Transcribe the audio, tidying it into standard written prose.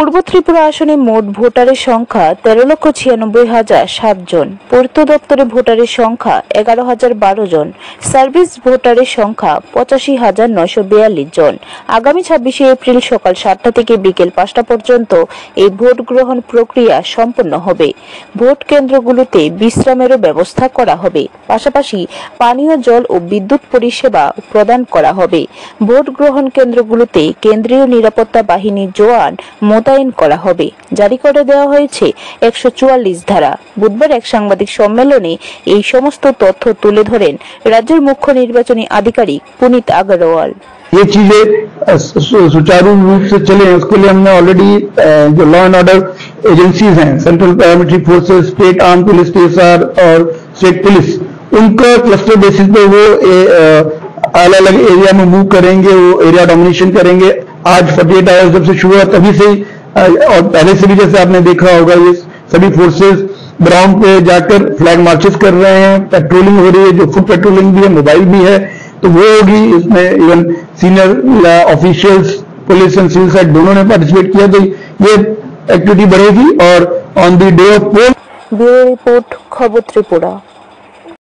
পূর্ব ত্রিপুরা আসনে মোট ভোটারের সংখ্যা 13,96,007 জন। পূর্ত দপ্তরে ভোটারের সংখ্যা 11,012 জন। সার্ভিস ভোটারের সংখ্যা 85,942 জন। আগামী 26 এপ্রিল সকাল 7টা থেকে বিকেল 5টা পর্যন্ত এই ভোট গ্রহণ প্রক্রিয়া সম্পন্ন হবে। ভোট কেন্দ্রগুলোতে বিশ্রামেরও ব্যবস্থা করা হবে। পাশাপাশি পানীয় জল ও বিদ্যুৎ পরিষেবা প্রদান করা হবে। ভোট গ্রহণ কেন্দ্রগুলোতে কেন্দ্রীয় নিরাপত্তা বাহিনীর জওয়ান মোতায়েন করা হবে। জারি করে দেওয়া হয়েছে 144 ধারা। বুধবার এক সাংবাদিক সম্মেলনে এই সমস্ত তথ্য তুলে ধরেন রাজ্যের মুখ্য নির্বাচনী আধিকারিক পুনিত আগরওয়াল। ये चीजें सुचारू रूप से चले उसके लिए हमने ऑलरेडी जो लॉ एंड ऑर्डर एजेंसीज हैं, central paramilitary forces, state arm police, TSR और स्टेट पुलिस, उनका क्लस्टर बेसिस पे वो अलग अलग एरिया में मूव करेंगे, वो एरिया डोमिनेशन करेंगे। आज 48 आवर्स जब से शुरू हुआ तभी से और पहले से भी जैसे आपने देखा होगा ये सभी फोर्सेस ग्राउंड पे जाकर फ्लैग मार्चेस कर रहे हैं, पेट्रोलिंग हो रही है, जो फुट पेट्रोलिंग भी है, मोबाइल भी है, तो वो होगी। इसमें even senior officials police and civil side दोनों ने पार्टिसिपेट किया, तो ये एक्टिविटी बढ़ेगी। और on the day of poll. Bureau report, खबर त्रिपुरा।